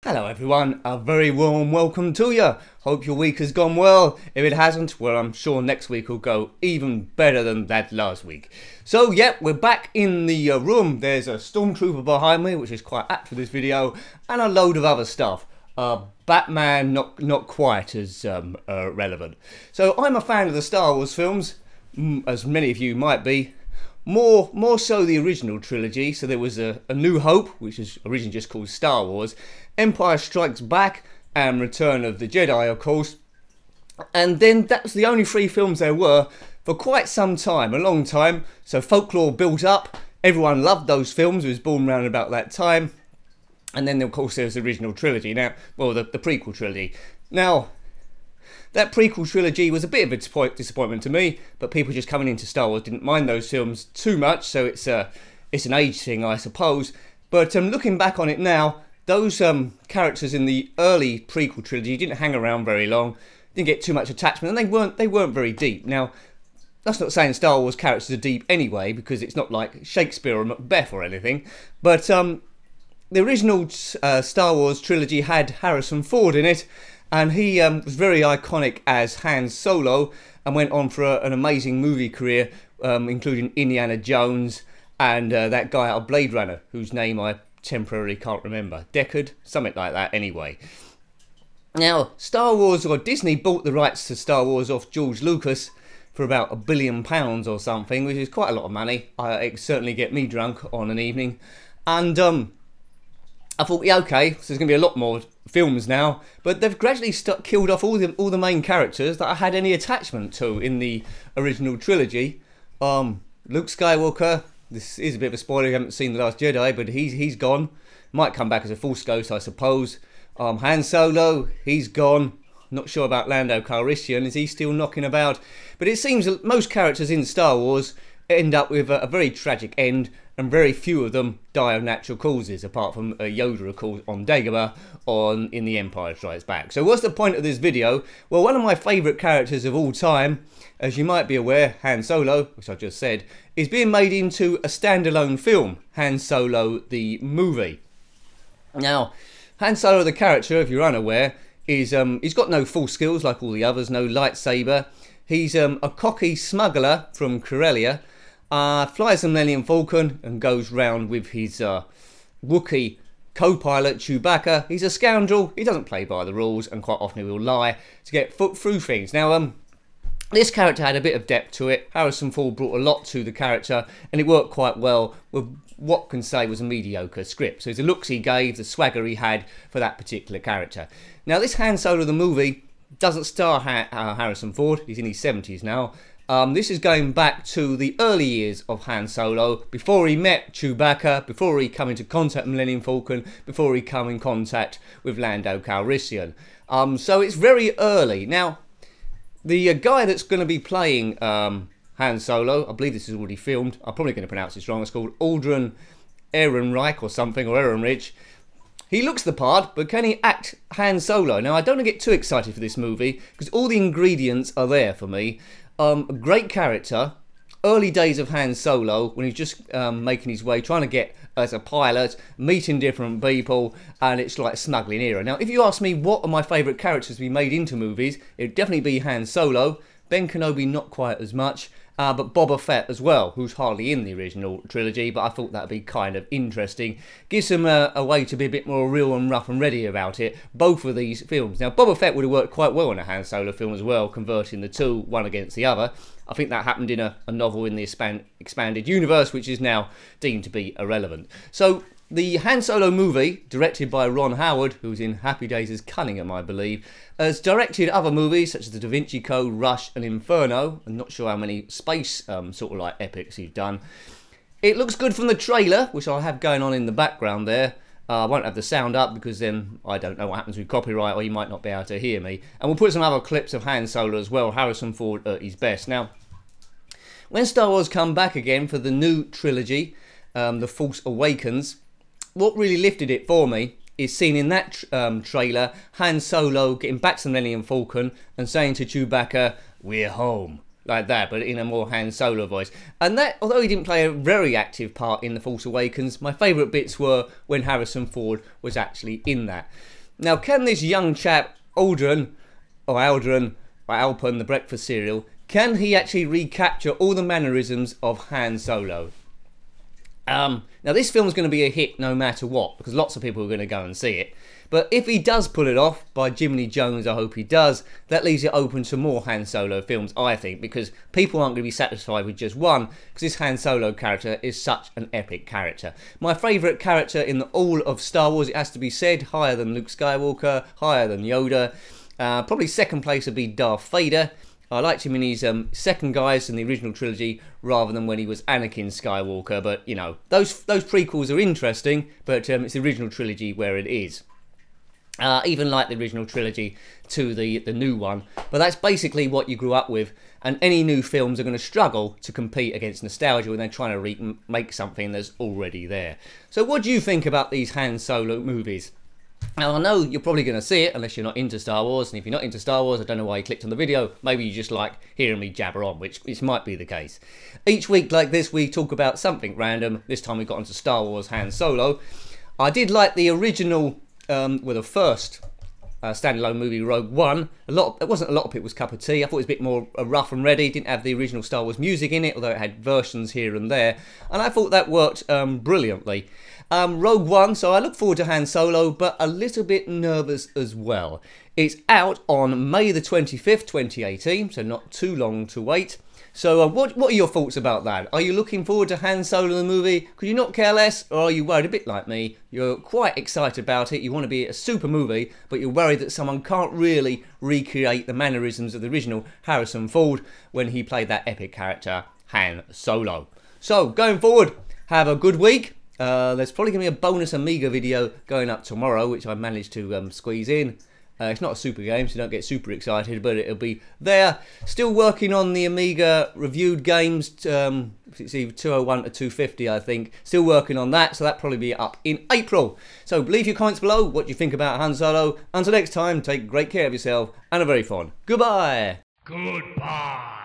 Hello everyone, a very warm welcome to you. Hope your week has gone well. If it hasn't, well, I'm sure next week will go even better than that last week. So yep, we're back in the room. There's a stormtrooper behind me, which is quite apt for this video, and a load of other stuff. Batman, not quite as relevant. So I'm a fan of the Star Wars films, as many of you might be. More so the original trilogy. So there was a New Hope, which is originally just called Star Wars, Empire Strikes Back, and Return of the Jedi, of course. And then that's the only three films there were for quite some time, a long time. So folklore built up. Everyone loved those films. It was born around about that time. And then, of course, there's the original trilogy. Now, well, the prequel trilogy. Now, that prequel trilogy was a bit of a disappointment to me, but people just coming into Star Wars didn't mind those films too much, so it's an age thing, I suppose. But looking back on it now, those characters in the early prequel trilogy didn't hang around very long, didn't get too much attachment, and they weren't very deep. Now, that's not saying Star Wars characters are deep anyway, because it's not like Shakespeare or Macbeth or anything. But the original Star Wars trilogy had Harrison Ford in it, and he was very iconic as Han Solo and went on for an amazing movie career, including Indiana Jones and that guy out of Blade Runner, whose name I temporarily can't remember. Deckard? Something like that anyway. Now, Star Wars, or Disney, bought the rights to Star Wars off George Lucas for about £1 billion or something, which is quite a lot of money. It could certainly get me drunk on an evening. And I thought, yeah, okay, so there's going to be a lot more films now, but they've gradually killed off all the main characters that I had any attachment to in the original trilogy. Luke Skywalker, this is a bit of a spoiler, you haven't seen The Last Jedi, but he's gone. Might come back as a Force ghost, I suppose. Han Solo, he's gone. Not sure about Lando Calrissian, is he still knocking about? But it seems that most characters in Star Wars end up with a very tragic end, and very few of them die of natural causes, apart from Yoda, of course, on Dagobah, in The Empire Strikes Back. So what's the point of this video? Well, one of my favourite characters of all time, as you might be aware, Han Solo, which I just said, is being made into a standalone film, Han Solo the movie. Now, Han Solo the character, if you're unaware, is he's got no full skills like all the others, no lightsaber. He's a cocky smuggler from Corellia. Flies the Millennium Falcon and goes round with his Wookiee co-pilot Chewbacca. He's a scoundrel, he doesn't play by the rules, and quite often he will lie to get through things. Now, this character had a bit of depth to it. Harrison Ford brought a lot to the character, and it worked quite well with what can say was a mediocre script. So the looks he gave, the swagger he had for that particular character. Now, this Han Solo the movie doesn't star Harrison Ford, he's in his 70s now. This is going back to the early years of Han Solo, before he met Chewbacca, before he come into contact with Millennium Falcon, before he come in contact with Lando Calrissian. So it's very early. Now, the guy that's going to be playing Han Solo, I believe this is already filmed, I'm probably going to pronounce this wrong, it's called Aldrin Ehrenreich or something, or Ehrenreich. He looks the part, but can he act Han Solo? Now, I don't want to get too excited for this movie, because all the ingredients are there for me. A great character, early days of Han Solo, when he's just making his way, trying to get as a pilot, meeting different people, and it's like smuggling era. Now, if you ask me what are my favourite characters to be made into movies, it'd definitely be Han Solo, Ben Kenobi not quite as much, but Boba Fett as well, who's hardly in the original trilogy, but I thought that'd be kind of interesting. Gives them a way to be a bit more real and rough and ready about it, both of these films. Now, Boba Fett would have worked quite well in a Han Solo film as well, converting the two, one against the other. I think that happened in a novel in the expanded universe, which is now deemed to be irrelevant. So, the Han Solo movie, directed by Ron Howard, who's in Happy Days as Cunningham, I believe, has directed other movies such as The Da Vinci Code, Rush and Inferno. I'm not sure how many space sort of like epics he's done. It looks good from the trailer, which I have going on in the background there. I won't have the sound up because then I don't know what happens with copyright, or you might not be able to hear me. And we'll put some other clips of Han Solo as well, Harrison Ford at his best. Now, when Star Wars come back again for the new trilogy, The Force Awakens, what really lifted it for me is seeing in that trailer Han Solo getting back to the Millennium Falcon and saying to Chewbacca, "We're home." like that, but in a more Han Solo voice. And that, although he didn't play a very active part in The Force Awakens, my favourite bits were when Harrison Ford was actually in that. Now, can this young chap, Alden, the breakfast cereal, can he actually recapture all the mannerisms of Han Solo? Now, this film's going to be a hit no matter what, because lots of people are going to go and see it. But if he does pull it off, by Jiminy Jones, I hope he does, that leaves it open to more Han Solo films, I think, because people aren't going to be satisfied with just one, because this Han Solo character is such an epic character. My favourite character in all of Star Wars, it has to be said, higher than Luke Skywalker, higher than Yoda. Probably second place would be Darth Vader. I liked him in his second guise in the original trilogy rather than when he was Anakin Skywalker, but you know, those prequels are interesting, but it's the original trilogy where it is. Even like the original trilogy to the new one, but that's basically what you grew up with, and any new films are going to struggle to compete against nostalgia when they're trying to remake something that's already there. So what do you think about these Han Solo movies? Now, I know you're probably going to see it unless you're not into Star Wars, and if you're not into Star Wars, I don't know why you clicked on the video. Maybe you just like hearing me jabber on, which might be the case. Each week like this, we talk about something random. This time we got onto Star Wars Han Solo. I did like the original, the first standalone movie, Rogue One. It wasn't a lot of people's cup of tea. I thought it was a bit more rough and ready. Didn't have the original Star Wars music in it, although it had versions here and there. And I thought that worked brilliantly. Rogue One, so I look forward to Han Solo, but a little bit nervous as well. It's out on May the 25th, 2018, so not too long to wait. So what are your thoughts about that? Are you looking forward to Han Solo the movie? Could you not care less? Or are you worried, a bit like me, you're quite excited about it, you want to be a super movie, but you're worried that someone can't really recreate the mannerisms of the original Harrison Ford when he played that epic character, Han Solo. So, going forward, have a good week. There's probably going to be a bonus Amiga video going up tomorrow, which I managed to squeeze in. It's not a super game, so don't get super excited, but it'll be there. Still working on the Amiga reviewed games. It's either 201 to 250, I think. Still working on that, so that'll probably be up in April. So leave your comments below what you think about Han Solo. Until next time, take great care of yourself, and a very fond goodbye. Goodbye.